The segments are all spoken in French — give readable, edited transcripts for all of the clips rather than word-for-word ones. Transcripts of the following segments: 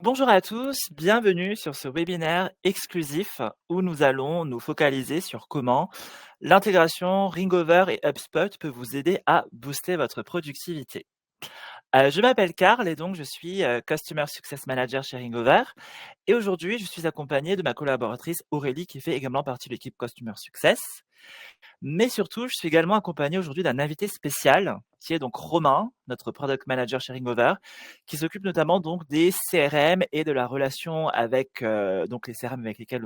Bonjour à tous, bienvenue sur ce webinaire exclusif où nous allons nous focaliser sur comment l'intégration Ringover et HubSpot peut vous aider à booster votre productivité. Je m'appelle Karl et donc je suis Customer Success Manager chez Ringover et aujourd'hui je suis accompagné de ma collaboratrice Aurélie qui fait également partie de l'équipe Customer Success. Mais surtout, je suis également accompagné aujourd'hui d'un invité spécial, qui est donc Romain, notre product manager chez Ringover, qui s'occupe notamment donc des CRM et de la relation avec donc les CRM avec lesquels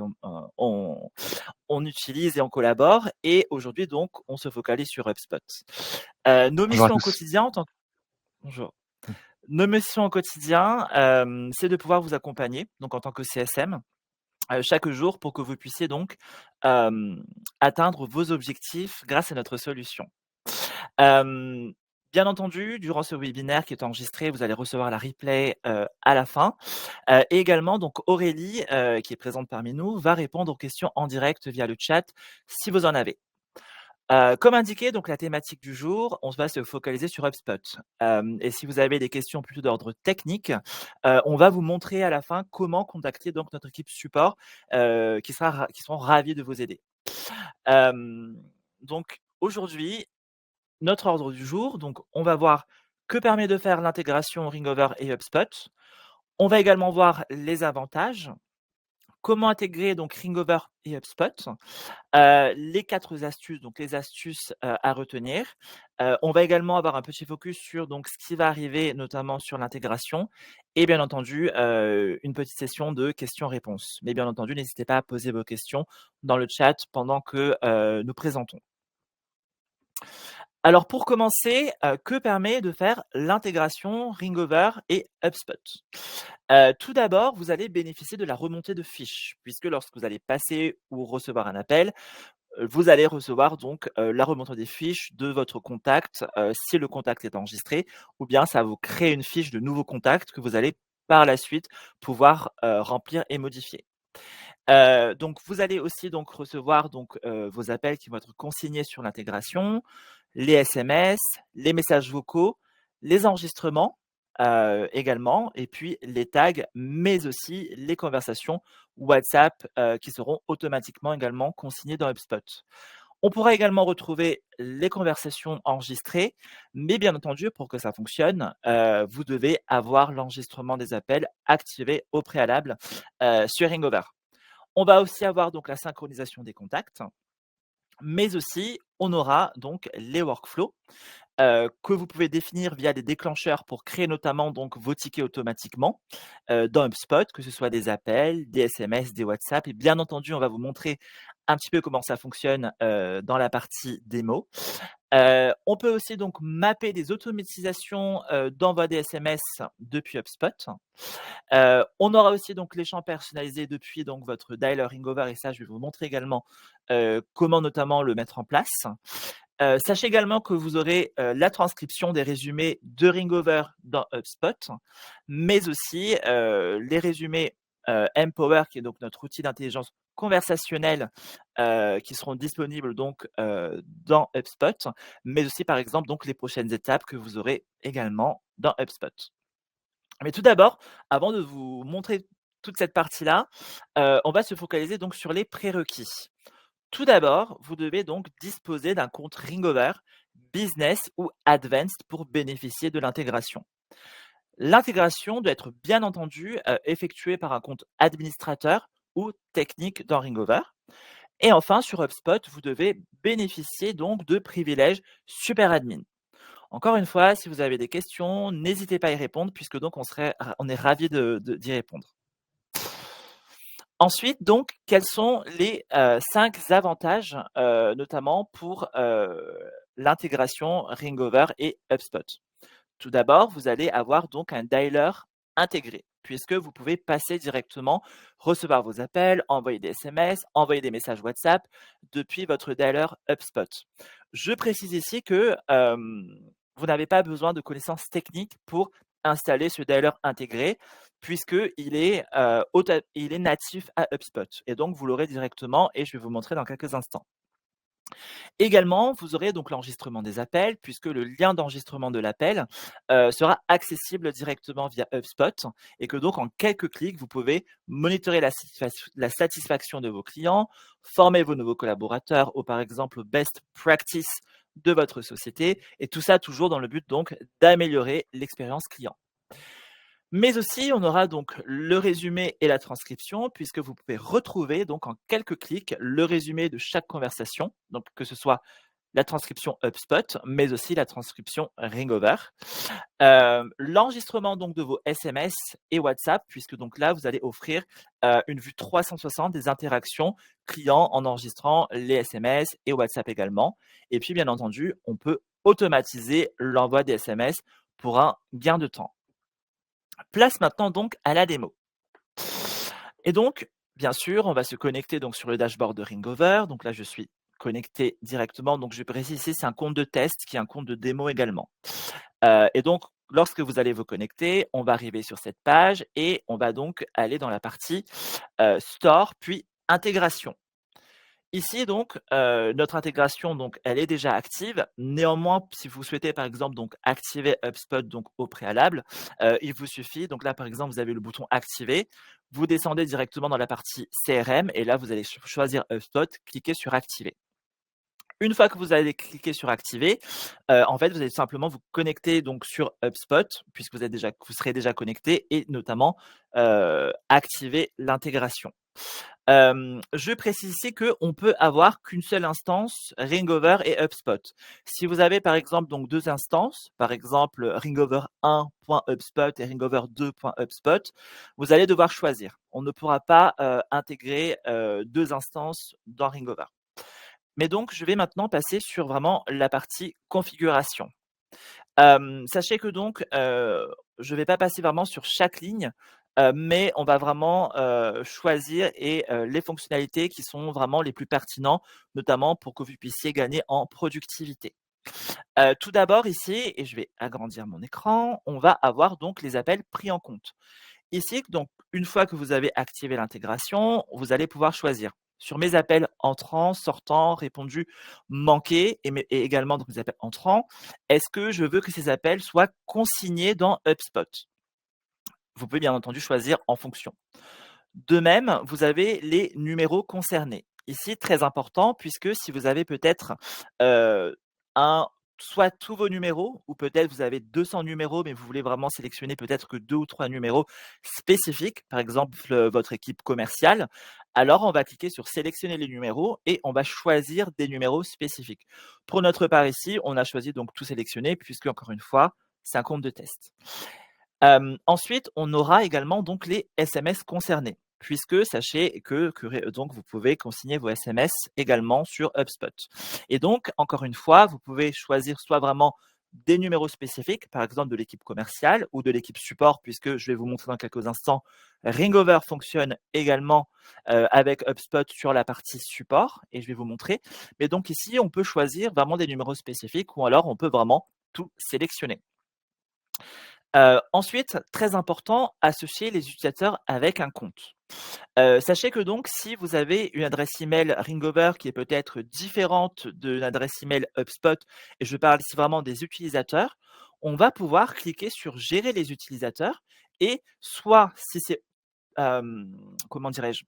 on utilise et on collabore. Et aujourd'hui, donc, on se focalise sur HubSpot. Nos Bonjour à missions au tous. quotidien, bonjour. Nos missions au quotidien, c'est de pouvoir vous accompagner, donc en tant que CSM, chaque jour pour que vous puissiez donc, atteindre vos objectifs grâce à notre solution. Hem, Bien entendu, durant ce webinaire qui est enregistré, vous allez recevoir la replay, à la fin, et également donc Aurélie, qui est présente parmi nous, va répondre aux questions en direct via le chat si vous en avez. Comme indiqué, donc la thématique du jour, on va se focaliser sur HubSpot. Et si vous avez des questions plutôt d'ordre technique, on va vous montrer à la fin comment contacter donc notre équipe support, qui seront ravis de vous aider. Hem, donc aujourd'hui, notre ordre du jour, donc on va voir que permet de faire l'intégration Ringover et HubSpot. On va également voir les avantages, comment intégrer donc Ringover et HubSpot. Les 4 astuces, donc les astuces, à retenir. On va également avoir un petit focus sur donc ce qui va arriver, notamment sur l'intégration et bien entendu, une petite session de questions-réponses. Mais bien entendu, n'hésitez pas à poser vos questions dans le chat pendant que, nous présentons. Alors pour commencer, que permet de faire l'intégration Ringover et HubSpot? Tout d'abord, vous allez bénéficier de la remontée de fiches, puisque lorsque vous allez passer ou recevoir un appel, vous allez recevoir donc, la remontée des fiches de votre contact, si le contact est enregistré ou bien ça va vous créer une fiche de nouveau contact que vous allez par la suite pouvoir, remplir et modifier. Donc vous allez aussi donc recevoir donc, vos appels qui vont être consignés sur l'intégration, les SMS, les messages vocaux, les enregistrements, également et puis les tags, mais aussi les conversations WhatsApp, qui seront automatiquement également consignées dans HubSpot. On pourra également retrouver les conversations enregistrées, mais bien entendu pour que ça fonctionne, vous devez avoir l'enregistrement des appels activé au préalable, sur Ringover. On va aussi avoir donc la synchronisation des contacts, mais aussi on aura donc les workflows, que vous pouvez définir via des déclencheurs pour créer notamment donc vos tickets automatiquement, dans HubSpot, que ce soit des appels, des SMS, des WhatsApp et bien entendu, on va vous montrer un petit peu comment ça fonctionne, dans la partie démo. On peut aussi donc mapper des automatisations, d'envoi des SMS depuis HubSpot. On aura aussi donc les champs personnalisés depuis donc votre dialer Ringover et ça, je vais vous montrer également, comment notamment le mettre en place. Sachez également que vous aurez, la transcription des résumés de Ringover dans HubSpot, mais aussi, les résumés, Mpower qui est donc notre outil d'intelligence conversationnelle, qui seront disponibles donc, dans HubSpot, mais aussi par exemple donc les prochaines étapes que vous aurez également dans HubSpot. Mais tout d'abord, avant de vous montrer toute cette partie-là, on va se focaliser donc sur les prérequis. Tout d'abord, vous devez donc disposer d'un compte Ringover, Business ou Advanced pour bénéficier de l'intégration. L'intégration doit être bien entendu effectuée par un compte administrateur ou technique dans Ringover. Et enfin, sur HubSpot, vous devez bénéficier donc de privilèges super admin. Encore une fois, si vous avez des questions, n'hésitez pas à y répondre puisque donc on est ravis d'y répondre. Ensuite donc, quels sont les, 5 avantages, notamment pour, l'intégration Ringover et HubSpot? Tout d'abord, vous allez avoir donc un dialer intégré, puisque vous pouvez passer directement, recevoir vos appels, envoyer des SMS, envoyer des messages WhatsApp depuis votre dialer HubSpot. Je précise ici que, vous n'avez pas besoin de connaissances techniques pour installer ce dialer intégré, puisqu'il est, il est natif à HubSpot et donc vous l'aurez directement et je vais vous montrer dans quelques instants. Également, vous aurez donc l'enregistrement des appels puisque le lien d'enregistrement de l'appel, sera accessible directement via HubSpot et que donc en quelques clics, vous pouvez monitorer la satisfaction de vos clients, former vos nouveaux collaborateurs ou par exemple aux best practice de votre société et tout ça toujours dans le but donc d'améliorer l'expérience client. Mais aussi, on aura donc le résumé et la transcription, puisque vous pouvez retrouver donc en quelques clics le résumé de chaque conversation, donc que ce soit la transcription HubSpot, mais aussi la transcription Ringover. L'enregistrement donc de vos SMS et WhatsApp, puisque donc là, vous allez offrir une vue 360 des interactions clients en enregistrant les SMS et WhatsApp également. Et puis, bien entendu, on peut automatiser l'envoi des SMS pour un gain de temps. Place maintenant donc à la démo. Et donc, bien sûr, on va se connecter donc sur le dashboard de Ringover. Donc là, je suis connecté directement. Donc, je précise ici, c'est un compte de test qui est un compte de démo également. Et donc, lorsque vous allez vous connecter, on va arriver sur cette page et on va donc aller dans la partie Store, puis Intégration. Ici donc, notre intégration donc elle est déjà active. Néanmoins, si vous souhaitez par exemple donc activer HubSpot donc au préalable, il vous suffit donc là par exemple vous avez le bouton activer, vous descendez directement dans la partie CRM et là vous allez choisir HubSpot, cliquez sur activer. Une fois que vous allez cliquer sur activer, en fait vous allez simplement vous connecter donc sur HubSpot puisque vous serez déjà connecté et notamment, activer l'intégration. Je précise ici qu'on peut avoir qu'une seule instance Ringover et HubSpot. Si vous avez par exemple donc 2 instances, par exemple Ringover 1.hubspot et Ringover 2.hubspot, vous allez devoir choisir. On ne pourra pas, intégrer, 2 instances dans Ringover. Mais donc je vais maintenant passer sur vraiment la partie configuration. Sachez que donc, je ne vais pas passer vraiment sur chaque ligne, mais on va vraiment, choisir les fonctionnalités qui sont vraiment les plus pertinents, notamment pour que vous puissiez gagner en productivité. Tout d'abord ici et je vais agrandir mon écran, on va avoir donc les appels pris en compte. Ici, donc, une fois que vous avez activé l'intégration, vous allez pouvoir choisir sur mes appels entrants, sortants, répondus, manqués et également donc mes appels entrants, est-ce que je veux que ces appels soient consignés dans HubSpot? Vous pouvez bien entendu choisir en fonction. De même, vous avez les numéros concernés. Ici, très important, puisque si vous avez peut-être un, soit tous vos numéros, ou peut-être vous avez 200 numéros, mais vous voulez vraiment sélectionner peut-être que 2 ou 3 numéros spécifiques, par exemple votre équipe commerciale, alors on va cliquer sur sélectionner les numéros et on va choisir des numéros spécifiques. Pour notre part ici, on a choisi donc tout sélectionner, puisque encore une fois, c'est un compte de test. Ensuite, on aura également donc les SMS concernés, puisque sachez que donc vous pouvez consigner vos SMS également sur HubSpot. Et donc, encore une fois, vous pouvez choisir soit vraiment des numéros spécifiques, par exemple de l'équipe commerciale ou de l'équipe support, puisque je vais vous montrer dans quelques instants, Ringover fonctionne également, avec HubSpot sur la partie support et je vais vous montrer. Mais donc ici, on peut choisir vraiment des numéros spécifiques ou alors on peut vraiment tout sélectionner. Ensuite, très important, associer les utilisateurs avec un compte. Sachez que donc si vous avez une adresse email Ringover qui est peut-être différente de l'adresse email HubSpot et je parle ici vraiment des utilisateurs, on va pouvoir cliquer sur «Gérer les utilisateurs» et soit si c'est comment dirais-je?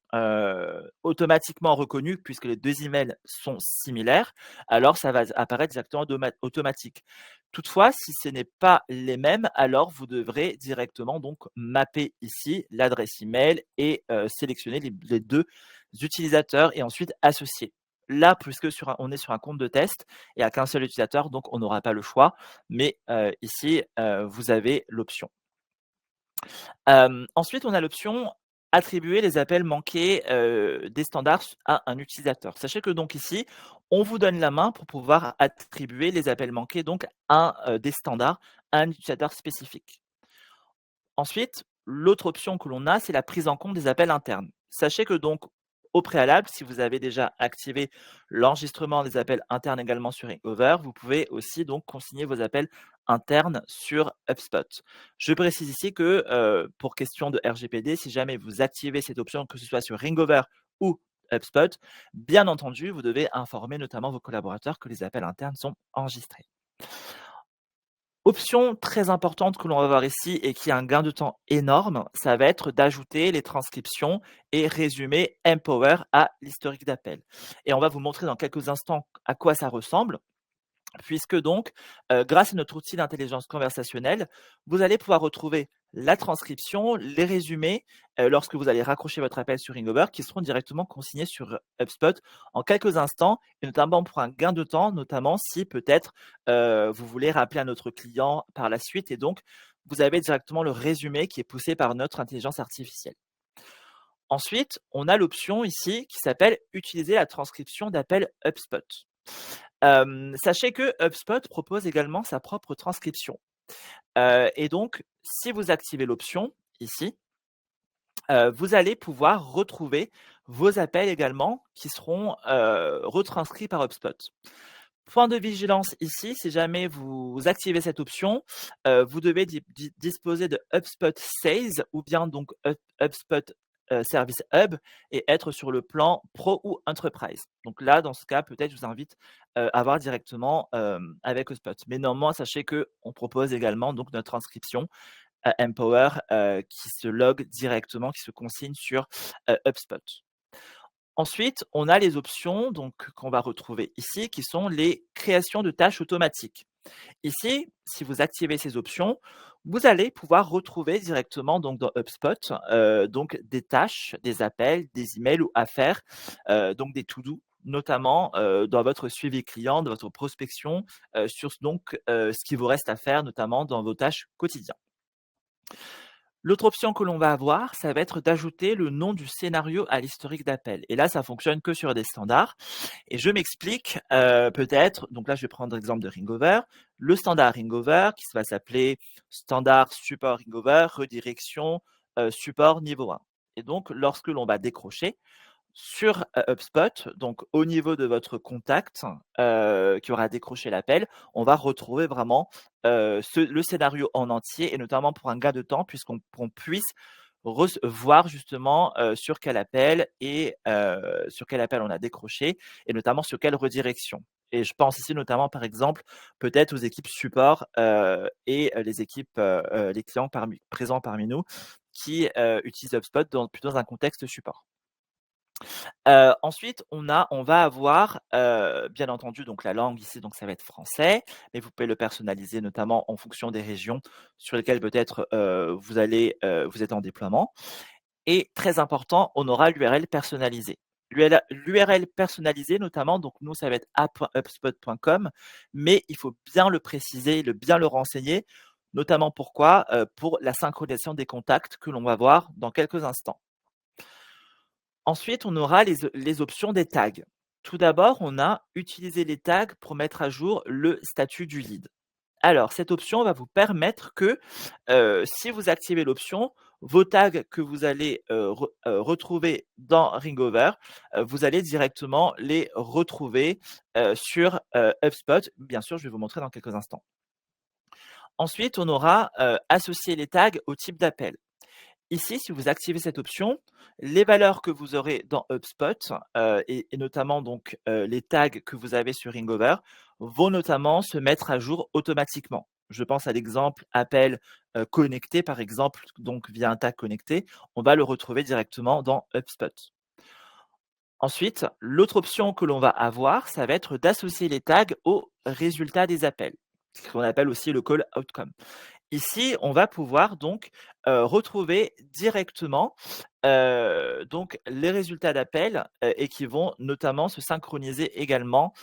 Automatiquement reconnu puisque les 2 emails sont similaires, alors ça va apparaître directement automatique. Toutefois, si ce n'est pas les mêmes, alors vous devrez directement donc mapper ici l'adresse email et sélectionner les 2 utilisateurs et ensuite associer. Là, puisque on est sur un compte de test et à qu'un seul utilisateur, donc on n'aura pas le choix, mais ici, vous avez l'option. Ensuite, on a l'option attribuer les appels manqués, des standards à un utilisateur. Sachez que donc ici, on vous donne la main pour pouvoir attribuer les appels manqués donc à, des standards à un utilisateur spécifique. Ensuite, l'autre option que l'on a, c'est la prise en compte des appels internes. Sachez que donc, au préalable, si vous avez déjà activé l'enregistrement des appels internes également sur Ringover, vous pouvez aussi donc consigner vos appels internes sur HubSpot. Je précise ici que pour question de RGPD, si jamais vous activez cette option, que ce soit sur Ringover ou HubSpot. Bien entendu, vous devez informer notamment vos collaborateurs que les appels internes sont enregistrés. Option très importante que l'on va voir ici et qui a un gain de temps énorme, ça va être d'ajouter les transcriptions et résumés Empower à l'historique d'appel. Et on va vous montrer dans quelques instants à quoi ça ressemble. Puisque donc, grâce à notre outil d'intelligence conversationnelle, vous allez pouvoir retrouver la transcription, les résumés, lorsque vous allez raccrocher votre appel sur Ringover, qui seront directement consignés sur HubSpot en quelques instants et notamment pour un gain de temps, notamment si peut-être, vous voulez rappeler un autre client par la suite et donc vous avez directement le résumé qui est poussé par notre intelligence artificielle. Ensuite, on a l'option ici qui s'appelle «Utiliser la transcription d'appel HubSpot». Sachez que HubSpot propose également sa propre transcription. Et donc, si vous activez l'option ici, vous allez pouvoir retrouver vos appels également qui seront, retranscrits par HubSpot. Point de vigilance ici, si jamais vous activez cette option, vous devez disposer de HubSpot Sales ou bien donc HubSpot, Service Hub et être sur le plan pro ou enterprise. Donc là, dans ce cas, peut-être je vous invite, à voir directement, avec HubSpot. Mais néanmoins, sachez qu'on propose également donc notre inscription, Empower, qui se log directement, qui se consigne sur, HubSpot. Ensuite, on a les options donc qu'on va retrouver ici, qui sont les créations de tâches automatiques. Ici, si vous activez ces options, vous allez pouvoir retrouver directement donc dans HubSpot, donc des tâches, des appels, des emails ou affaires, donc des to-do notamment, dans votre suivi client, dans votre prospection, sur donc, ce qui vous reste à faire notamment dans vos tâches quotidiennes. L'autre option que l'on va avoir, ça va être d'ajouter le nom du scénario à l'historique d'appel et là, ça fonctionne que sur des standards et je m'explique, peut-être donc là, je vais prendre l'exemple de Ringover. Le standard Ringover qui va s'appeler standard support Ringover, redirection, support niveau 1 et donc lorsque l'on va décrocher, sur, HubSpot, donc au niveau de votre contact, qui aura décroché l'appel, on va retrouver vraiment, le scénario en entier et notamment pour un gain de temps qu'on puisse voir justement, sur quel appel et sur quel appel on a décroché et notamment sur quelle redirection. Et je pense ici notamment, par exemple, peut-être aux équipes support, et les équipes, les clients présents parmi nous qui, utilisent HubSpot plutôt dans un contexte support. Ensuite, on va avoir, bien entendu donc la langue ici, donc ça va être français, mais vous pouvez le personnaliser notamment en fonction des régions sur lesquelles peut-être, vous êtes en déploiement et très important, on aura l'URL personnalisée. L'URL personnalisée notamment, donc nous ça va être app.hubspot.com, mais il faut bien le préciser, bien le renseigner, notamment pourquoi? Pour la synchronisation des contacts que l'on va voir dans quelques instants. Ensuite, on aura les options des tags. Tout d'abord, on a utiliser les tags pour mettre à jour le statut du lead. Alors, cette option va vous permettre que, si vous activez l'option, vos tags que vous allez, retrouver dans Ringover, vous allez directement les retrouver, sur, HubSpot. Bien sûr, je vais vous montrer dans quelques instants. Ensuite, on aura, associer les tags au type d'appel. Ici, si vous activez cette option, les valeurs que vous aurez dans HubSpot, et notamment donc, les tags que vous avez sur Ringover, vont notamment se mettre à jour automatiquement. Je pense à l'exemple appel, connecté par exemple, donc via un tag connecté, on va le retrouver directement dans HubSpot. Ensuite, l'autre option que l'on va avoir, ça va être d'associer les tags aux résultats des appels, ce qu'on appelle aussi le call outcome. Ici, on va pouvoir donc, retrouver directement, donc les résultats d'appel, et qui vont notamment se synchroniser également,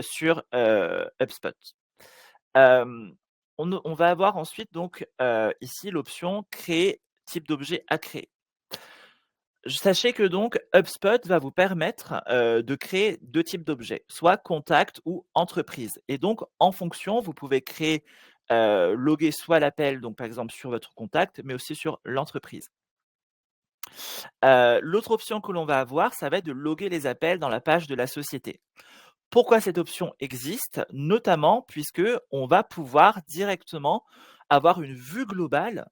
sur, HubSpot. Hem, on va avoir ensuite donc, ici l'option «Créer type d'objet à créer». Sachez que donc HubSpot va vous permettre, de créer 2 types d'objets, soit contact ou entreprise et donc en fonction, vous pouvez créer, loguer soit l'appel, donc par exemple sur votre contact, mais aussi sur l'entreprise. L'autre option que l'on va avoir, ça va être de loguer les appels dans la page de la société. Pourquoi cette option existe? Notamment puisque on va pouvoir directement avoir une vue globale,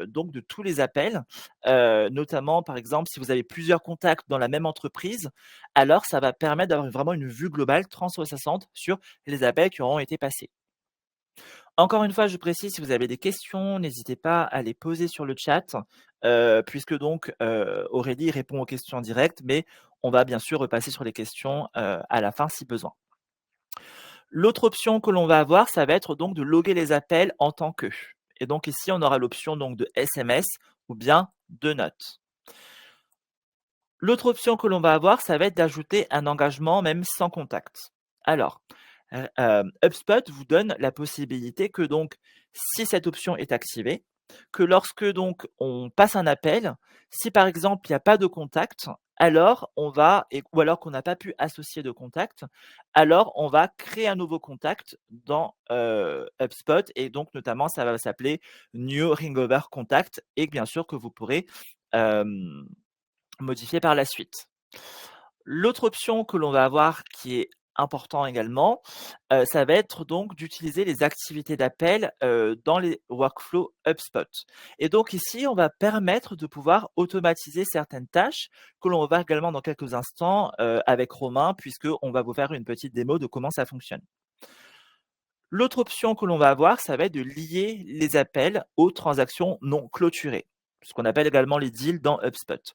donc de tous les appels, notamment, par exemple, si vous avez plusieurs contacts dans la même entreprise, alors ça va permettre d'avoir vraiment une vue globale 360 sur les appels qui auront été passés. Encore une fois, je précise, si vous avez des questions, n'hésitez pas à les poser sur le chat, puisque donc, Aurélie répond aux questions en direct, mais on va bien sûr repasser sur les questions, à la fin si besoin. L'autre option que l'on va avoir, ça va être donc de loguer les appels en tant que. Et donc ici, on aura l'option donc de SMS ou bien de notes. L'autre option que l'on va avoir, ça va être d'ajouter un engagement même sans contact. Alors, HubSpot vous donne la possibilité que donc, si cette option est activée, que lorsque donc on passe un appel, si par exemple il n'y a pas de contact, alors on va ou alors qu'on n'a pas pu associer de contact, alors on va créer un nouveau contact dans, HubSpot et donc notamment ça va s'appeler New Ringover Contact et bien sûr que vous pourrez, hem modifier par la suite. L'autre option que l'on va avoir qui est important également, ça va être donc d'utiliser les activités d'appel, dans les workflows HubSpot et donc ici, on va permettre de pouvoir automatiser certaines tâches que l'on va voir également dans quelques instants, avec Romain puisqu'on va vous faire une petite démo de comment ça fonctionne. L'autre option que l'on va avoir, ça va être de lier les appels aux transactions non clôturées, ce qu'on appelle également les deals dans HubSpot.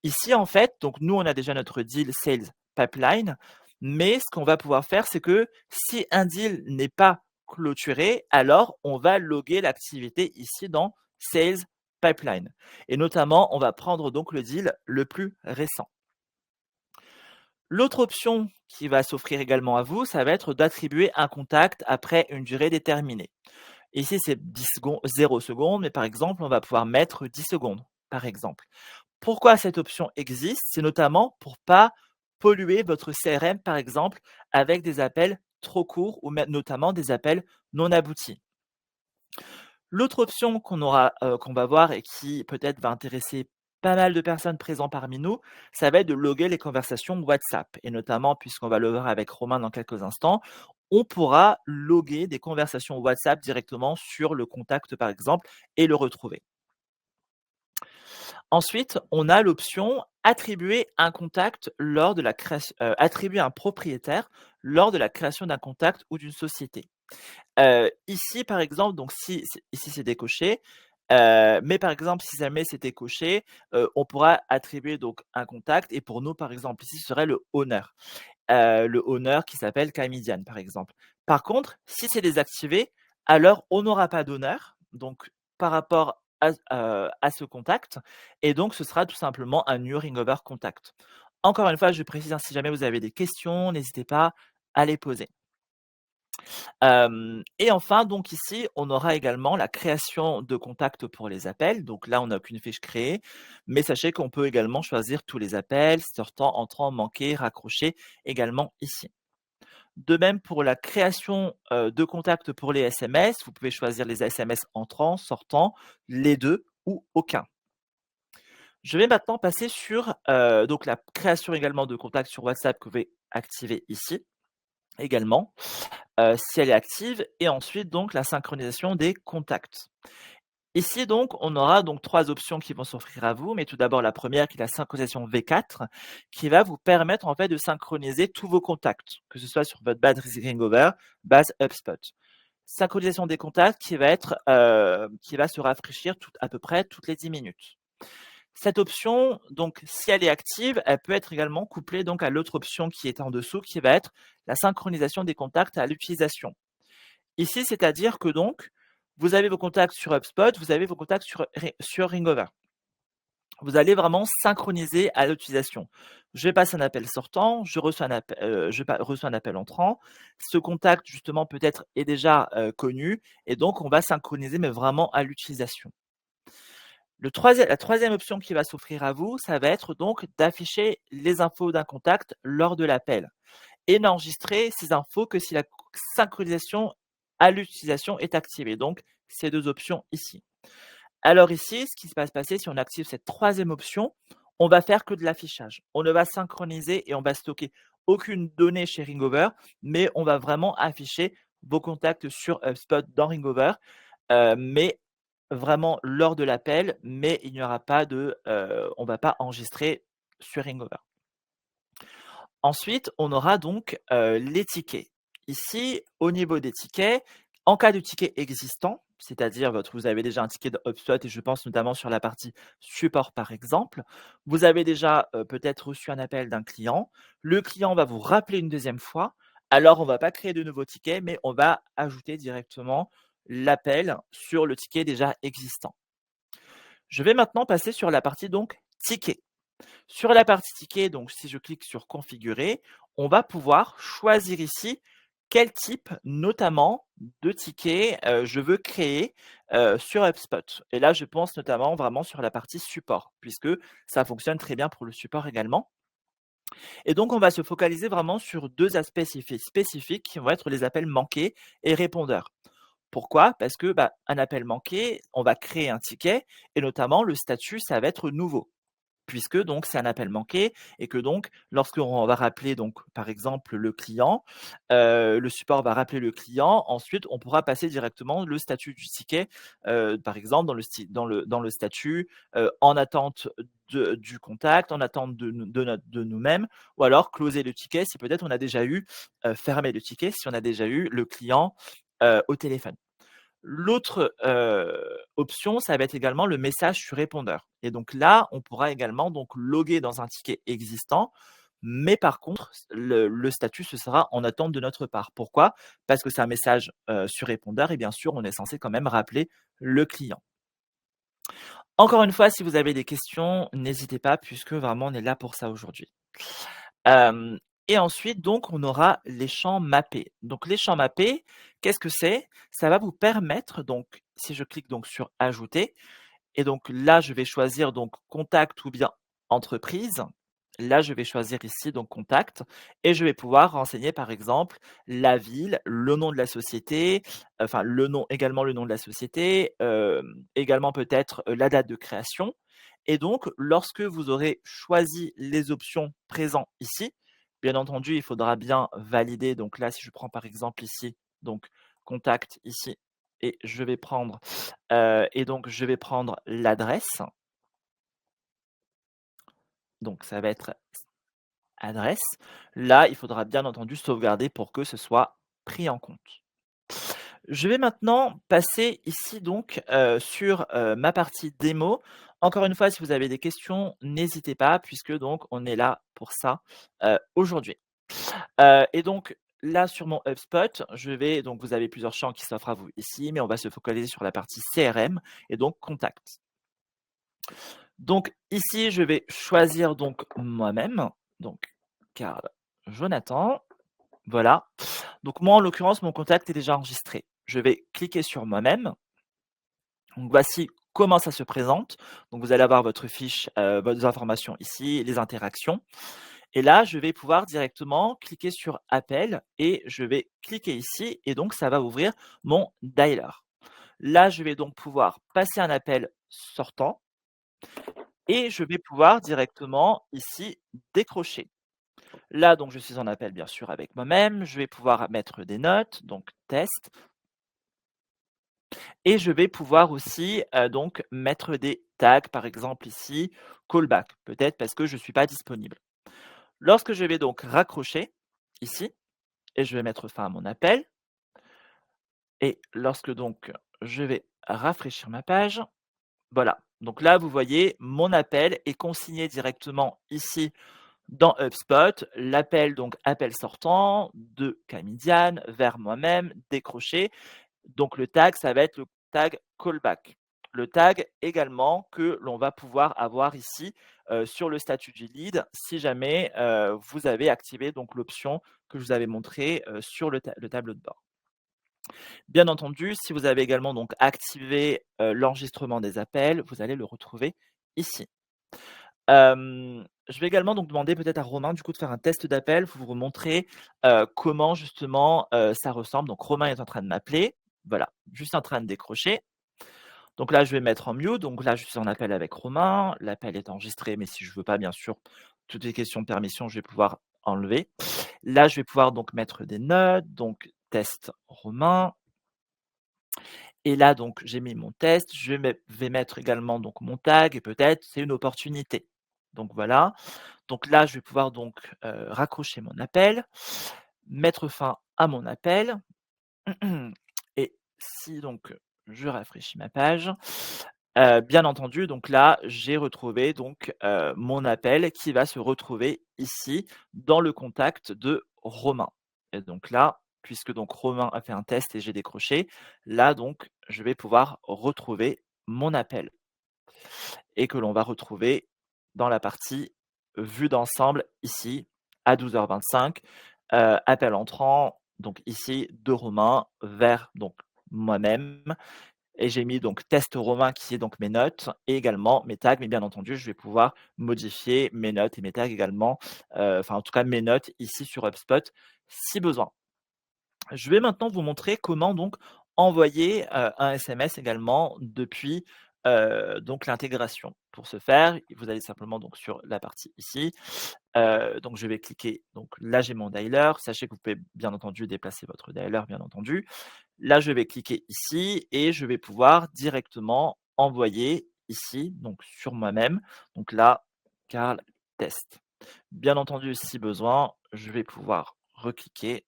Ici, en fait, donc nous, on a déjà notre deal sales pipeline, mais ce qu'on va pouvoir faire, c'est que si un deal n'est pas clôturé, alors on va loguer l'activité ici dans sales pipeline. Et notamment, on va prendre donc le deal le plus récent. L'autre option qui va s'offrir également à vous, ça va être d'attribuer un contact après une durée déterminée. Ici, c'est 10 secondes, 0 secondes, mais par exemple, on va pouvoir mettre 10 secondes, par exemple. Pourquoi cette option existe? C'est notamment pour pas polluer votre CRM, par exemple, avec des appels trop courts ou notamment des appels non aboutis. L'autre option qu'on va voir et qui peut-être va intéresser pas mal de personnes présentes parmi nous, ça va être de loguer les conversations WhatsApp et notamment puisqu'on va le voir avec Romain dans quelques instants, on pourra loguer des conversations WhatsApp directement sur le contact, par exemple, et le retrouver. Ensuite, on a l'option attribuer un contact lors de la création, attribuer un propriétaire lors de la création d'un contact ou d'une société. Ici, par exemple, donc si ici c'est décoché, mais par exemple, si jamais c'était coché, on pourra attribuer donc un contact et pour nous, par exemple, ici, ce serait le owner qui s'appelle Kamidian, par exemple. Par contre, si c'est désactivé, alors on n'aura pas d'honneur, donc par rapport à ce contact et donc ce sera tout simplement un new ringover contact. Encore une fois, je précise, hein, si jamais vous avez des questions, n'hésitez pas à les poser. Et enfin, donc ici, on aura également la création de contacts pour les appels. Donc là, on n'a aucune fiche créée, mais sachez qu'on peut également choisir tous les appels, sortants, entrants, manqués, raccrochés, également ici. De même pour la création, de contacts pour les SMS, vous pouvez choisir les SMS entrants, sortants, les 2 ou aucun. Je vais maintenant passer sur, donc la création également de contacts sur WhatsApp que vous pouvez activer ici, également. Si elle est active et ensuite donc la synchronisation des contacts. Ici donc, on aura donc 3 options qui vont s'offrir à vous, mais tout d'abord la première qui est la synchronisation V4 qui va vous permettre en fait de synchroniser tous vos contacts, que ce soit sur votre base Ringover, base HubSpot. Synchronisation des contacts qui va être, qui va se rafraîchir à peu près toutes les 10 minutes. Cette option, donc, si elle est active, elle peut être également couplée donc à l'autre option qui est en dessous, qui va être la synchronisation des contacts à l'utilisation. Ici, c'est-à-dire que donc, vous avez vos contacts sur HubSpot, vous avez vos contacts sur Ringover. Vous allez vraiment synchroniser à l'utilisation. Je passe un appel sortant, je reçois reçois un appel entrant. Ce contact, justement, peut-être est déjà connu et donc on va synchroniser, mais vraiment à l'utilisation. La troisième option qui va s'offrir à vous, ça va être donc d'afficher les infos d'un contact lors de l'appel et n'enregistrer ces infos que si la synchronisation à l'utilisation est activée. Donc, ces 2 options ici. Alors ici, ce qui va se passer si on active cette troisième option, on va faire que de l'affichage. On ne va synchroniser et on va stocker aucune donnée chez Ringover, mais on va vraiment afficher vos contacts sur HubSpot dans Ringover mais vraiment lors de l'appel, mais il n'y aura pas de, on va pas enregistrer sur Ringover. Ensuite, on aura donc, les tickets. Ici, au niveau des tickets, en cas de ticket existant, c'est-à-dire vous avez déjà un ticket de HubSpot et je pense notamment sur la partie support par exemple, vous avez déjà, peut-être reçu un appel d'un client. Le client va vous rappeler une deuxième fois, alors on va pas créer de nouveaux tickets, mais on va ajouter directement l'appel sur le ticket déjà existant. Je vais maintenant passer sur la partie donc ticket. Sur la partie ticket, donc si je clique sur configurer, on va pouvoir choisir ici quel type notamment de ticket, je veux créer, sur HubSpot. Et là, je pense notamment vraiment sur la partie support, puisque ça fonctionne très bien pour le support également. Et donc on va se focaliser vraiment sur 2 aspects spécifiques qui vont être les appels manqués et répondeurs. Pourquoi? Parce que, bah, un appel manqué, on va créer un ticket et notamment le statut, ça va être nouveau. Puisque donc c'est un appel manqué et que donc lorsqu'on va rappeler donc par exemple le client, le support va rappeler le client. Ensuite, on pourra passer directement le statut du ticket, par exemple dans le statut, en attente du contact, en attente de nous-mêmes ou alors closer le ticket si peut-être on a déjà eu, fermer le ticket si on a déjà eu le client, au téléphone. L'autre, option, ça va être également le message sur répondeur et donc là, on pourra également donc loguer dans un ticket existant, mais par contre, le statut, ce sera en attente de notre part. Pourquoi? Parce que c'est un message, sur répondeur et bien sûr, on est censé quand même rappeler le client. Encore une fois, si vous avez des questions, n'hésitez pas puisque vraiment on est là pour ça aujourd'hui. Hem et ensuite donc on aura les champs mappés. Donc les champs mappés, qu'est-ce que c'est? Ça va vous permettre donc si je clique donc sur ajouter et donc là je vais choisir donc contact ou bien entreprise. Là je vais choisir ici donc contact et je vais pouvoir renseigner par exemple la ville, le nom de la société, enfin le nom également le nom de la société, également peut-être, la date de création et donc lorsque vous aurez choisi les options présentes ici, bien entendu il faudra bien valider donc là si je prends par exemple ici, donc contact ici et je vais prendre, et donc je vais prendre l'adresse. Donc ça va être adresse. Là, il faudra bien entendu sauvegarder pour que ce soit pris en compte. Je vais maintenant passer ici donc, sur, ma partie démo. Encore une fois, si vous avez des questions, n'hésitez pas puisque donc on est là pour ça, aujourd'hui. Et donc là sur mon HubSpot, je vais donc vous avez plusieurs champs qui s'offrent à vous ici, mais on va se focaliser sur la partie CRM et donc contact. Donc ici, je vais choisir donc moi-même, donc Karl Jonathan, voilà. Donc moi, en l'occurrence, mon contact est déjà enregistré. Je vais cliquer sur moi-même. Donc voici comment ça se présente. Donc vous allez avoir votre fiche, vos informations ici, les interactions et là, je vais pouvoir directement cliquer sur appel et je vais cliquer ici et donc ça va ouvrir mon dialer. Là, je vais donc pouvoir passer un appel sortant et je vais pouvoir directement ici décrocher. Là, donc je suis en appel bien sûr avec moi-même, je vais pouvoir mettre des notes, donc test et je vais pouvoir aussi, donc mettre des tags, par exemple ici, callback, peut-être parce que je ne suis pas disponible. Lorsque je vais donc raccrocher ici et je vais mettre fin à mon appel et lorsque donc je vais rafraîchir ma page, voilà. Donc là, vous voyez, mon appel est consigné directement ici dans HubSpot, l'appel donc appel sortant de Camidiane vers moi-même, décroché. Donc le tag, ça va être le tag callback. Le tag également que l'on va pouvoir avoir ici, sur le statut du lead si jamais, vous avez activé donc l'option que je vous avais montrée, sur le tableau de bord. Bien entendu, si vous avez également donc activé, l'enregistrement des appels, vous allez le retrouver ici. Je vais également donc demander peut-être à Romain du coup de faire un test d'appel pour vous montrer, comment justement, ça ressemble. Donc Romain est en train de m'appeler, voilà, juste en train de décrocher. Donc là, je vais mettre en mute, donc là, je suis en appel avec Romain, l'appel est enregistré, mais si je veux pas, bien sûr, toutes les questions de permission, je vais pouvoir enlever. Là, je vais pouvoir donc mettre des notes, donc test Romain et là donc j'ai mis mon test, je vais mettre également donc mon tag et peut-être c'est une opportunité. Donc voilà, donc là je vais pouvoir donc, raccrocher mon appel, mettre fin à mon appel et si donc je rafraîchis ma page, bien entendu donc là j'ai retrouvé donc, mon appel qui va se retrouver ici dans le contact de Romain et donc là, puisque donc Romain a fait un test et j'ai décroché, là donc je vais pouvoir retrouver mon appel et que l'on va retrouver dans la partie vue d'ensemble ici à 12h25, appel entrant donc ici de Romain vers donc moi-même et j'ai mis donc test Romain qui est donc mes notes et également mes tags, mais bien entendu je vais pouvoir modifier mes notes et mes tags également, enfin en tout cas mes notes ici sur HubSpot si besoin. Je vais maintenant vous montrer comment donc envoyer, un SMS également depuis, donc l'intégration. Pour ce faire, vous allez simplement donc sur la partie ici, donc je vais cliquer donc là j'ai mon dialer. Sachez que vous pouvez bien entendu déplacer votre dialer, bien entendu. Là, je vais cliquer ici et je vais pouvoir directement envoyer ici, donc sur moi-même. Donc là, Carl test. Bien entendu, si besoin, je vais pouvoir recliquer,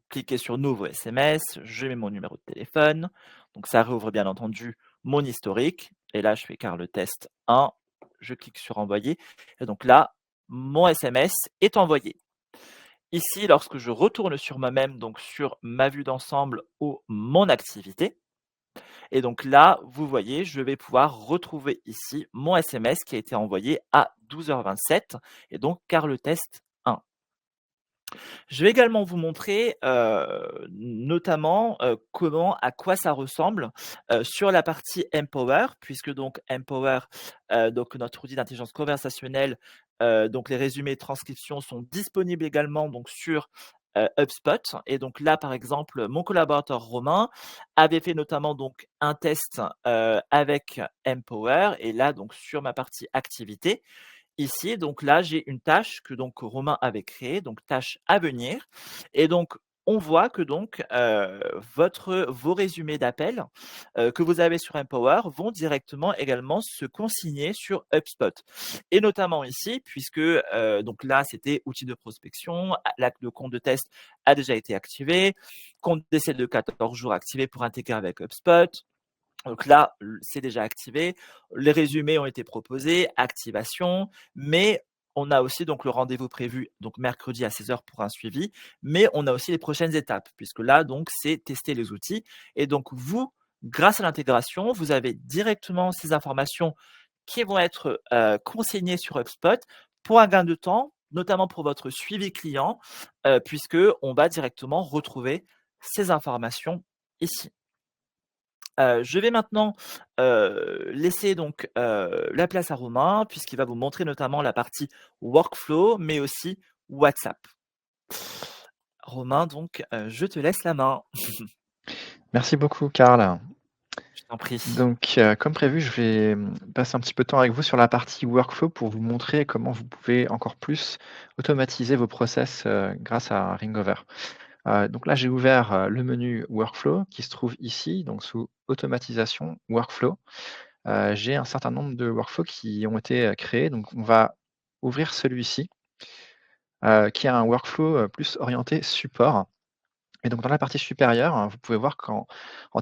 cliquer sur nouveau SMS, je mets mon numéro de téléphone. Donc ça réouvre bien entendu mon historique. Et là, je fais Carl test 1, je clique sur envoyer. Et donc là, mon SMS est envoyé. Ici, lorsque je retourne sur moi-même, donc sur ma vue d'ensemble ou mon activité, et donc là, vous voyez, je vais pouvoir retrouver ici mon SMS qui a été envoyé à 12h27 et donc car le test 1. Je vais également vous montrer, notamment, comment à quoi ça ressemble, sur la partie Empower puisque donc Empower, donc notre outil d'intelligence conversationnelle, donc les résumés et transcriptions sont disponibles également donc sur, HubSpot et donc là, par exemple, mon collaborateur Romain avait fait notamment donc un test, avec Empower et là donc sur ma partie activité, ici, donc là, j'ai une tâche que donc Romain avait créée, donc tâche à venir et donc on voit que donc, vos résumés d'appels, que vous avez sur Empower vont directement également se consigner sur HubSpot et notamment ici puisque, donc là, c'était outil de prospection, le compte de test a déjà été activé, compte d'essai de 14 jours activé pour intégrer avec HubSpot. Donc là, c'est déjà activé. Les résumés ont été proposés, activation, mais on a aussi donc le rendez-vous prévu donc mercredi à 16h pour un suivi, mais on a aussi les prochaines étapes puisque là donc c'est tester les outils et donc vous, grâce à l'intégration, vous avez directement ces informations qui vont être, consignées sur HubSpot pour un gain de temps, notamment pour votre suivi client, puisqu'on va directement retrouver ces informations ici. Je vais maintenant, laisser donc, la place à Romain puisqu'il va vous montrer notamment la partie workflow, mais aussi WhatsApp. Romain donc, je te laisse la main. Merci beaucoup, Karl. Je t'en prie. Donc, comme prévu, je vais, passer un petit peu de temps avec vous sur la partie workflow pour vous montrer comment vous pouvez encore plus automatiser vos process, grâce à Ringover. Donc là, j'ai ouvert, le menu workflow qui se trouve ici, donc sous automatisation, workflow. J'ai un certain nombre de workflows qui ont été, créés, donc on va ouvrir celui-ci, qui est un workflow, plus orienté support. Et donc dans la partie supérieure, vous pouvez voir qu'en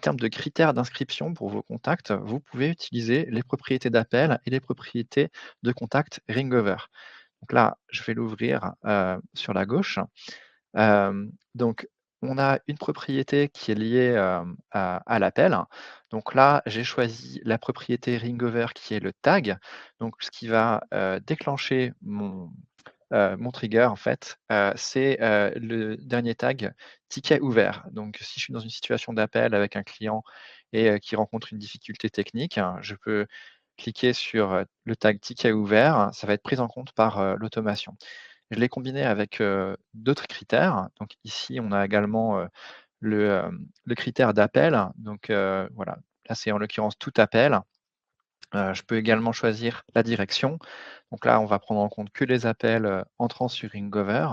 termes de critères d'inscription pour vos contacts, vous pouvez utiliser les propriétés d'appel et les propriétés de contact Ringover. Donc là, je vais l'ouvrir, sur la gauche. Donc on a une propriété qui est liée, à l'appel. Donc là, j'ai choisi la propriété Ringover qui est le tag, donc ce qui va, déclencher mon trigger en fait, c'est, le dernier tag ticket ouvert. Donc si je suis dans une situation d'appel avec un client et qui rencontre une difficulté technique, hein, je peux cliquer sur, le tag ticket ouvert, ça va être pris en compte par, l'automation. Je l'ai combiné avec, d'autres critères. Donc ici, on a également, le critère d'appel. Donc, voilà, là, c'est en l'occurrence tout appel. Je peux également choisir la direction. Donc là, on va prendre en compte que les appels, entrant sur Ringover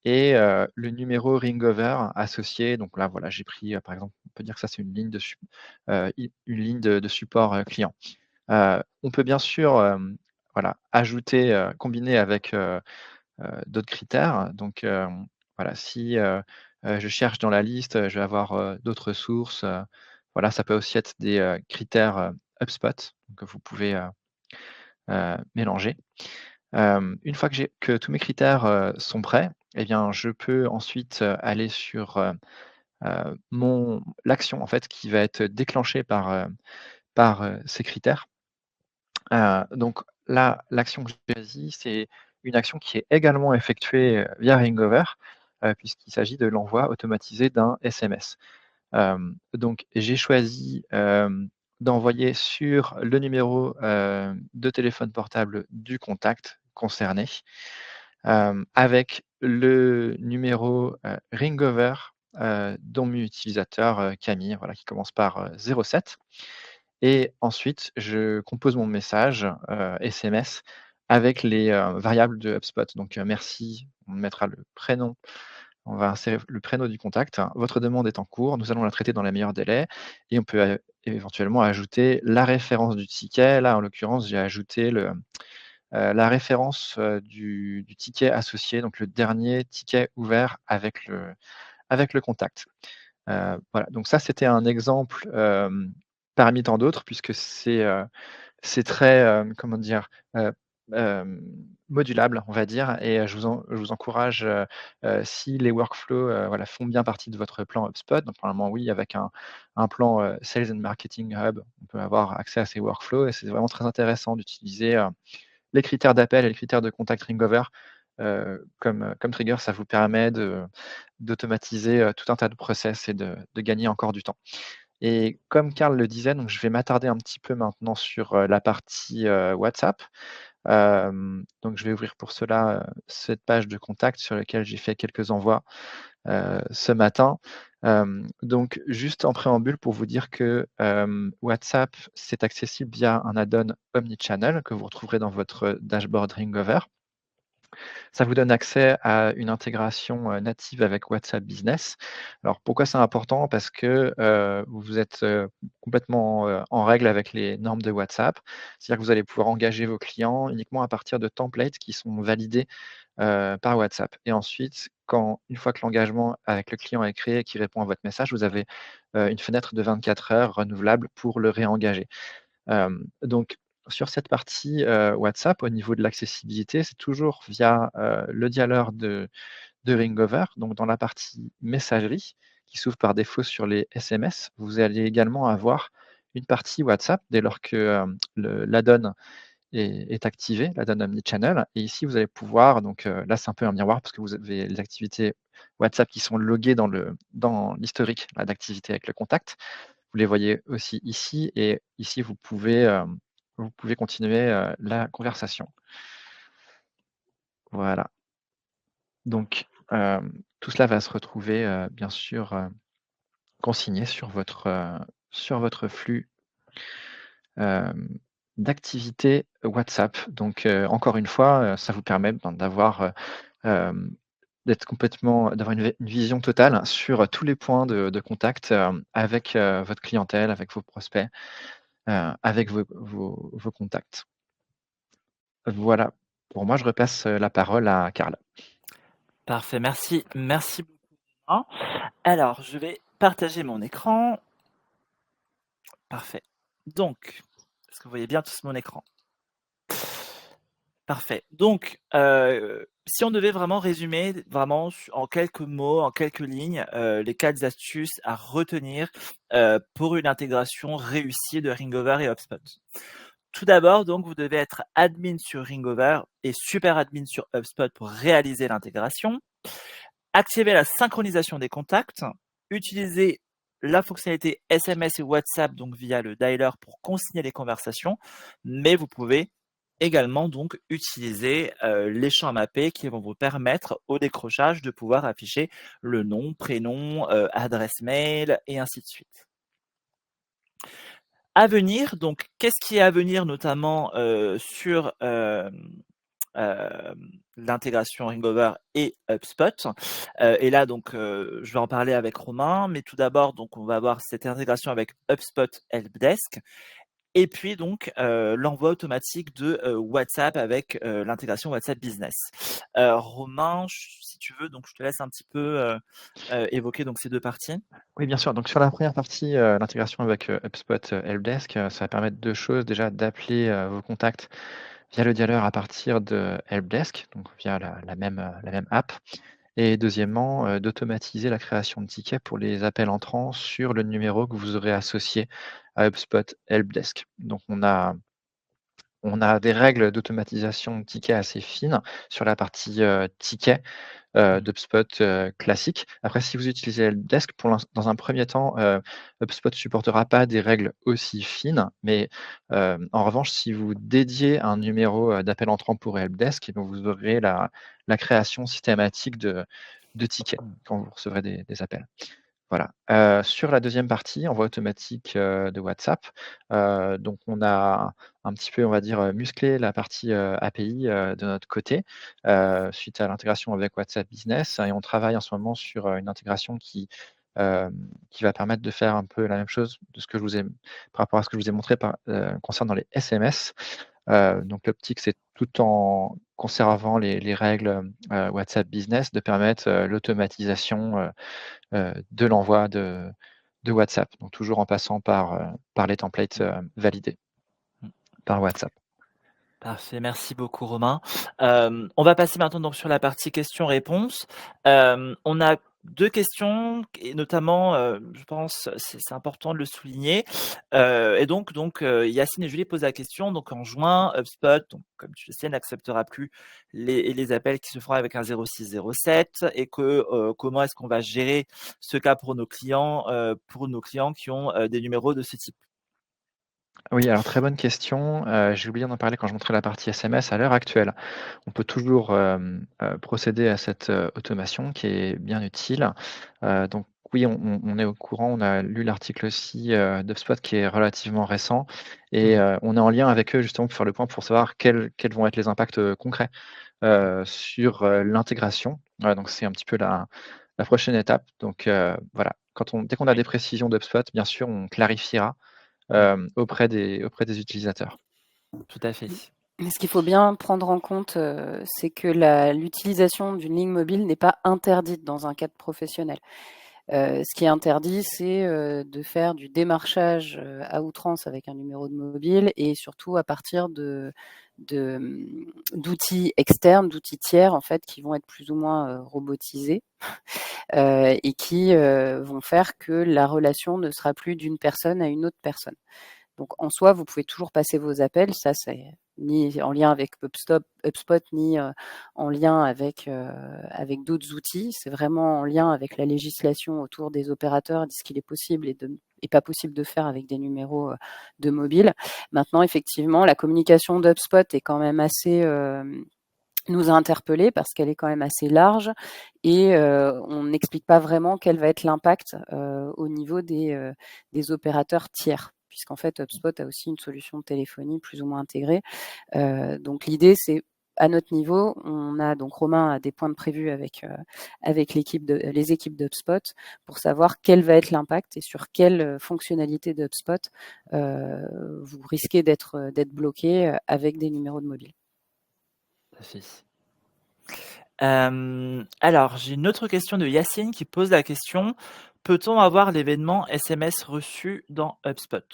et le numéro Ringover associé. Donc là, voilà, j'ai pris, par exemple, peut dire que ça, c'est une ligne de une ligne de support, client. On peut bien sûr, voilà, ajouter, combiner avec, d'autres critères. Donc, voilà, si, je cherche dans la liste, je vais avoir, d'autres sources, voilà, ça peut aussi être des, critères, HubSpot que vous pouvez, mélanger. Une fois que tous mes critères, sont prêts, eh bien, je peux ensuite, aller sur, mon l'action en fait qui va être déclenchée par, ces critères. Donc là, l'action que j'ai choisie, c'est une action qui est également effectuée, via Ringover, puisqu'il s'agit de l'envoi automatisé d'un SMS. Donc j'ai choisi, d'envoyer sur le numéro, de téléphone portable du contact concerné, avec le numéro, Ringover, dont mon utilisateur, Camille, voilà, qui commence par, 07. Et ensuite, je compose mon message, SMS avec les, variables de HubSpot. Donc, merci, on mettra le prénom, on va insérer le prénom du contact. Votre demande est en cours, nous allons la traiter dans les meilleurs délais et on peut, éventuellement ajouter la référence du ticket. Là, en l'occurrence, j'ai ajouté la référence, du ticket associé, donc le dernier ticket ouvert avec le contact. Voilà, donc ça, c'était un exemple, parmi tant d'autres puisque c'est très, comment dire? Heu, hem, modulable, on va dire et je vous encourage, si les workflows, voilà, font bien partie de votre plan HubSpot, donc normalement oui, avec un plan, Sales and Marketing Hub, on peut avoir accès à ces workflows et c'est vraiment très intéressant d'utiliser, les critères d'appel et les critères de contact Ringover, comme trigger. Ça vous permet d'automatiser, tout un tas de process et de gagner encore du temps. Et comme Karl le disait, donc je vais m'attarder un petit peu maintenant sur, la partie, WhatsApp. Donc je vais ouvrir pour cela, cette page de contact sur laquelle j'ai fait quelques envois, ce matin. Donc juste en préambule pour vous dire que, WhatsApp, c'est accessible via un add-on omnichannel que vous retrouverez dans votre dashboard Ringover. Ça vous donne accès à une intégration, native avec WhatsApp Business. Alors pourquoi c'est important? Parce que, vous êtes, complètement, en règle avec les normes de WhatsApp. C'est-à-dire que vous allez pouvoir engager vos clients uniquement à partir de templates qui sont validés, par WhatsApp et ensuite une fois que l'engagement avec le client est créé et qu'il répond à votre message, vous avez, une fenêtre de 24 heures renouvelable pour le réengager. Donc sur cette partie, WhatsApp, au niveau de l'accessibilité, c'est toujours via, le dialeur de Ringover. Donc dans la partie messagerie, qui s'ouvre par défaut sur les SMS, vous allez également avoir une partie WhatsApp dès lors que, l'add-on est activé, l'add-on omnichannel et ici vous allez pouvoir donc, là c'est un peu un miroir parce que vous avez les activités WhatsApp qui sont loguées dans l'historique là d'activité avec le contact. Vous les voyez aussi ici et ici vous pouvez continuer, la conversation. Voilà. Donc, tout cela va se retrouver, bien sûr, consigné sur votre flux, hem, d'activités WhatsApp. Donc, encore une fois, ça vous permet d'avoir, hem, d'avoir une vision totale sur tous les points de contact, avec, votre clientèle, avec vos prospects. Avec vos contacts. Voilà, pour moi, je repasse, la parole à Karl. Parfait, merci beaucoup. Hein. Alors, je vais partager mon écran. Parfait. Donc, est-ce que vous voyez bien tous mon écran? Parfait. Donc, si on devait vraiment résumer vraiment en quelques mots, en quelques lignes, les 4 astuces à retenir, pour une intégration réussie de Ringover et HubSpot. Tout d'abord, donc, vous devez être admin sur Ringover et super admin sur HubSpot pour réaliser l'intégration. Activer la synchronisation des contacts. Utiliser la fonctionnalité SMS et WhatsApp, donc via le dialer pour consigner les conversations. Mais vous pouvez également donc utiliser les champs mappés qui vont vous permettre au décrochage de pouvoir afficher le nom, prénom, adresse mail et ainsi de suite. À venir, donc qu'est-ce qui est à venir notamment sur l'intégration Ringover et HubSpot. Et là donc, je vais en parler avec Romain, mais tout d'abord donc on va avoir cette intégration avec HubSpot Helpdesk et puis donc, l'envoi automatique de, WhatsApp avec, l'intégration WhatsApp Business. Romain, si tu veux, donc je te laisse un petit peu, évoquer donc ces 2 parties. Oui, bien sûr. Donc sur la première partie, l'intégration avec, HubSpot, Helpdesk, ça va permettre 2 choses. Déjà d'appeler, vos contacts via le dialeur à partir de Helpdesk, donc via la même app et deuxièmement, d'automatiser la création de tickets pour les appels entrants sur le numéro que vous aurez associé à HubSpot Helpdesk. Donc on a des règles d'automatisation de tickets assez fines sur la partie, tickets, Mmh. d'HubSpot, classique. Après, si vous utilisez Helpdesk, dans un premier temps, HubSpot ne supportera pas des règles aussi fines, mais en revanche, si vous dédiez un numéro, d'appel entrant pour Helpdesk, eh ben, vous aurez la création systématique de tickets Mmh. quand vous recevrez des appels. Voilà, sur la deuxième partie, envoi automatique, de WhatsApp, donc on a un petit peu, on va dire, musclé la partie, API, de notre côté, suite à l'intégration avec WhatsApp Business et on travaille en ce moment sur, une intégration qui va permettre de faire un peu la même chose de ce que je vous ai par rapport à ce que je vous ai montré concernant les SMS. Donc l'optique, c'est tout en conservant les règles, WhatsApp Business, de permettre, l'automatisation, de l'envoi de WhatsApp, donc toujours en passant par les templates, Mmh. validés Mmh. par WhatsApp. Parfait, merci beaucoup Romain. On va passer maintenant donc sur la partie questions-réponses. On a 2 questions et notamment, je pense c'est important de le souligner, et donc, Yacine et Julie posent la question, donc en juin, HubSpot, donc comme tu le sais, n'acceptera plus les appels qui se feront avec un 0607 et que, comment est-ce qu'on va gérer ce cas pour nos clients qui ont, des numéros de ce type? Oui, alors très bonne question, j'ai oublié d'en parler quand je montrais la partie SMS. À l'heure actuelle, on peut toujours, procéder à cette, automation qui est bien utile. Donc oui, on est au courant, on a lu l'article aussi, d'HubSpot qui est relativement récent et Mmh. on est en lien avec eux justement pour faire le point, pour savoir quels vont être les impacts, concrets, sur, l'intégration. Donc c'est un petit peu la prochaine étape. Donc voilà, dès qu'on a Oui. des précisions d'HubSpot, bien sûr, on clarifiera, Mmh. auprès des utilisateurs. Tout à fait. Mais ce qu'il faut bien prendre en compte, c'est que l'utilisation d'une ligne mobile n'est pas interdite dans un cadre professionnel. Ce qui est interdit, c'est, de faire du démarchage, à outrance avec un numéro de mobile et surtout à partir d'outils externes, d'outils tiers en fait qui vont être plus ou moins, robotisés, et qui, vont faire que la relation ne sera plus d'une personne à une autre personne. Donc en soi, vous pouvez toujours passer vos appels, ça c'est ni en lien avec HubSpot ni, en lien avec d'autres outils. C'est vraiment en lien avec la législation autour des opérateurs, de ce qu'il est possible et pas possible de faire avec des numéros, de mobile. Maintenant effectivement, la communication d'HubSpot est quand même assez, nous a interpellés parce qu'elle est quand même assez large et on n'explique pas vraiment quel va être l'impact, au niveau des opérateurs tiers. Puisqu'en fait, HubSpot a aussi une solution de téléphonie plus ou moins intégrée. Donc l'idée, c'est à notre niveau, on a donc Romain a des points de prévus avec les équipes d'HubSpot pour savoir quel va être l'impact et sur quelle fonctionnalité d'HubSpot vous risquez d'être bloqué avec des numéros de mobile. Tout à fait. Alors, j'ai une autre question de Yacine qui pose la question: «Peut-on avoir l'événement SMS reçu dans HubSpot?»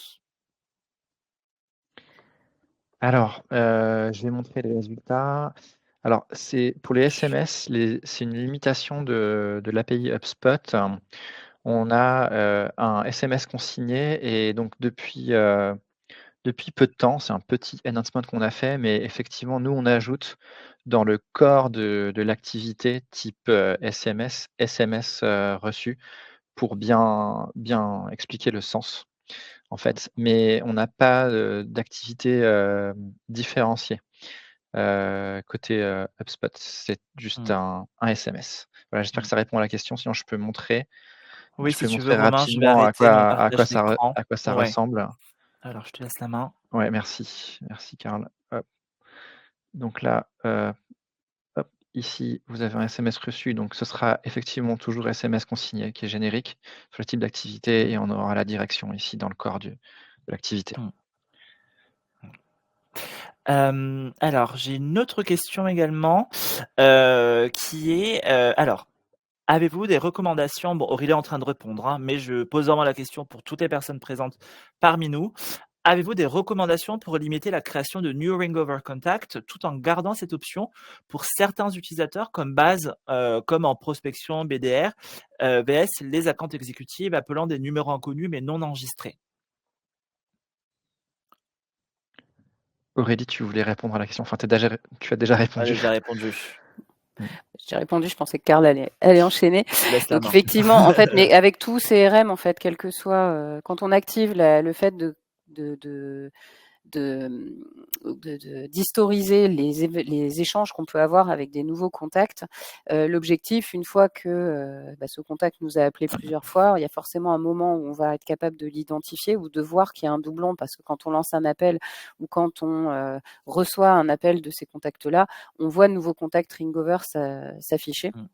Alors, je vais montrer les résultats. Alors, c'est pour les SMS, c'est une limitation de l'API HubSpot. On a, un SMS consigné et donc depuis peu de temps, c'est un petit announcement qu'on a fait, mais effectivement, nous, on ajoute dans le corps de l'activité type, SMS, reçu pour bien expliquer le sens, en Mmh, fait. Mais on n'a pas, d'activité, différenciée, côté, HubSpot. C'est juste mmh. un SMS. Voilà, j'espère que Mmh. ça répond à la question. Sinon Oui, je si peux tu veux montrer Romain, je vais rapidement arrêter mon partage d'écran. à quoi ça Ouais, ressemble. alors je te laisse la main. Ouais, merci. Merci Karl. Hop, donc là, hop. ici, vous avez un SMS reçu, donc ce sera effectivement toujours SMS consigné qui est générique sur le type d'activité et on aura la direction ici dans le corps de l'activité. Mmh. Alors j'ai une autre question également, qui est, alors, avez-vous des recommandations? Bon, Aurélie est en train de répondre, hein, mais je pose vraiment la question pour toutes les personnes présentes parmi nous. Avez-vous des recommandations pour limiter la création de New Ringover Contact, tout en gardant cette option pour certains utilisateurs comme base, comme en prospection BDR, vs les accounts exécutives appelant des numéros inconnus mais non enregistrés? Aurélie, tu voulais répondre à la question? Enfin, tu as déjà Elle a répondu. déjà répondu. Mmh. J'ai répondu, je pensais que Karl allait enchaîner. Je te laisse la Donc main. effectivement, en fait, mais avec tout CRM, en fait, quel que soit, quand on active le fait de, de, de, d'historiser les échanges qu'on peut avoir avec des nouveaux contacts. L'objectif, une fois que ce contact nous a appelé plusieurs fois, il y a forcément un moment où on va être capable de l'identifier ou de voir qu'il y a un doublon, parce que quand on lance un appel ou quand on reçoit un appel de ces contacts-là, on voit de nouveaux contacts Ringover s'afficher. Mmh.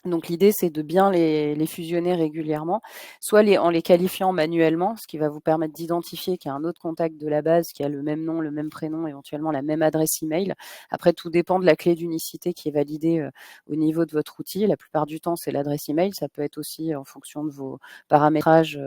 Donc l'idée, c'est de bien les fusionner régulièrement, soit en les qualifiant manuellement, ce qui va vous permettre d'identifier qu'il y a un autre contact de la base qui a le même nom, le même prénom, éventuellement la même adresse email. Après, tout dépend de la clé d'unicité qui est validée au niveau de votre outil. La plupart du temps, c'est l'adresse email. Ça peut être aussi, en fonction de vos paramétrages,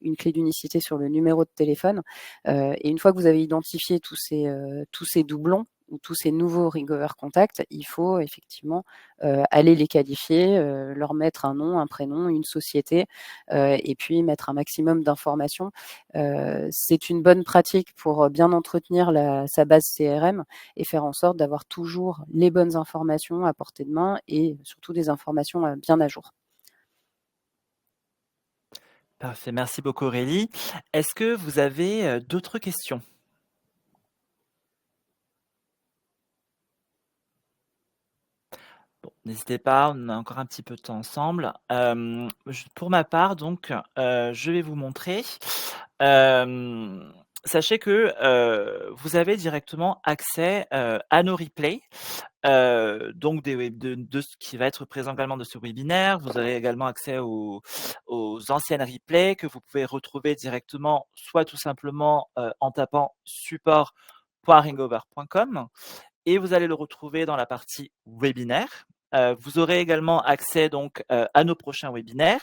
une clé d'unicité sur le numéro de téléphone. Et une fois que vous avez identifié tous ces doublons ou tous ces nouveaux Ringover contacts, il faut effectivement aller les qualifier, leur mettre un nom, un prénom, une société, et puis mettre un maximum d'informations. C'est une bonne pratique pour bien entretenir sa base CRM et faire en sorte d'avoir toujours les bonnes informations à portée de main et surtout des informations bien à jour. Parfait, merci beaucoup Aurélie. Est-ce que vous avez, d'autres questions? Bon, n'hésitez pas, on a encore un petit peu de temps ensemble. Pour ma part donc, je vais vous montrer. Sachez que, vous avez directement accès, à nos replays, donc de ce qui va être présent également de ce webinaire. Vous aurez également accès aux anciennes replays que vous pouvez retrouver directement, soit tout simplement, en tapant support.ringover.com et vous allez le retrouver dans la partie webinaire. Vous aurez également accès donc, à nos prochains webinaires,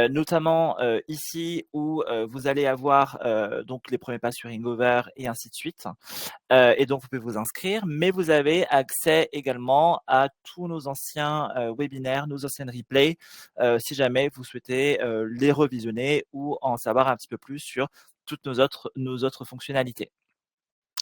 notamment, ici où, vous allez avoir, donc les premiers pas sur Ringover et ainsi de suite. Et donc vous pouvez vous inscrire, mais vous avez accès également à tous nos anciens, webinaires, nos anciennes replays, si jamais vous souhaitez, les revisionner ou en savoir un petit peu plus sur toutes nos autres fonctionnalités.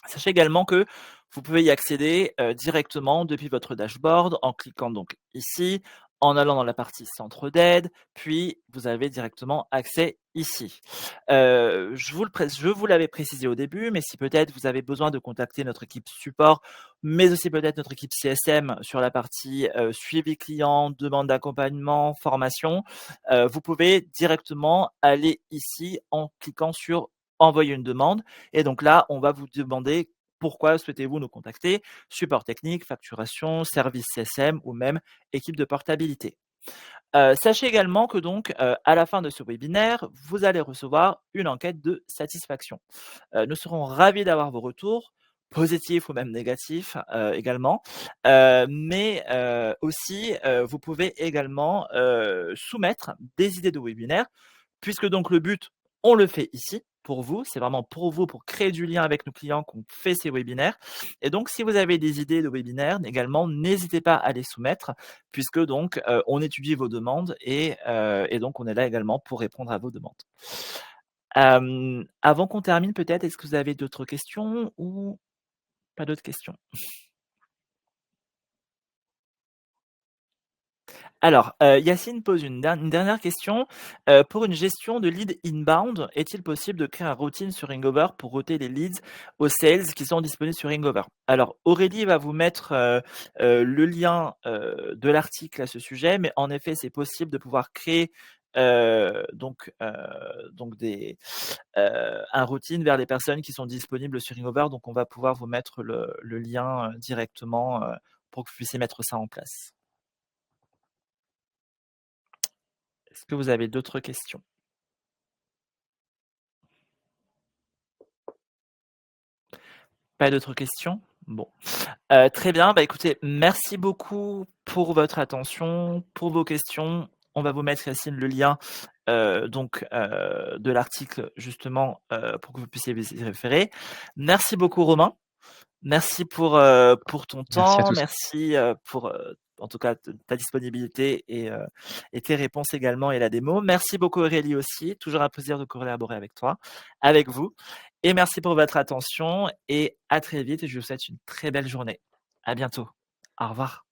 Sachez également que vous pouvez y accéder, directement depuis votre dashboard en cliquant donc ici, en allant dans la partie centre d'aide, puis vous avez directement accès ici. Je vous l'avais précisé au début, mais si peut-être vous avez besoin de contacter notre équipe support, mais aussi peut-être notre équipe CSM sur la partie, suivi client, demande d'accompagnement, formation, vous pouvez directement aller ici en cliquant sur envoyer une demande et donc là, on va vous demander pourquoi souhaitez-vous nous contacter? Support technique, facturation, service CSM ou même équipe de portabilité. Sachez également que donc, à la fin de ce webinaire, vous allez recevoir une enquête de satisfaction. Nous serons ravis d'avoir vos retours, positifs ou même négatifs, également. Mais aussi, vous pouvez également, soumettre des idées de webinaire puisque donc le but, on le fait ici pour vous, c'est vraiment pour vous, pour créer du lien avec nos clients qu'on fait ces webinaires. Et donc, si vous avez des idées de webinaires également, n'hésitez pas à les soumettre, puisque donc on étudie vos demandes et donc on est là également pour répondre à vos demandes. Avant qu'on termine, peut-être, est-ce que vous avez d'autres questions ou pas d'autres questions? Alors, Yacine pose une dernière question. Pour une gestion de leads inbound, est-il possible de créer un routine sur Ringover pour router les leads aux sales qui sont disponibles sur Ringover? Alors, Aurélie va vous mettre, le lien, de l'article à ce sujet, mais en effet, c'est possible de pouvoir créer, donc un routine vers les personnes qui sont disponibles sur Ringover. Donc on va pouvoir vous mettre le lien, directement, pour que vous puissiez mettre ça en place. Est-ce que vous avez d'autres questions? Pas d'autres questions? Bon. Très bien, bah, écoutez, merci beaucoup pour votre attention, pour vos questions. On va vous mettre, Yacine, le lien, de l'article justement, pour que vous puissiez vous y référer. Merci beaucoup Romain. Merci pour ton Merci à temps. tous. Merci, pour, en tout cas ta disponibilité et tes réponses également et la démo. Merci beaucoup Aurélie aussi, toujours un plaisir de collaborer avec toi, avec vous et merci pour votre attention et à très vite et je vous souhaite une très belle journée. À bientôt. Au revoir.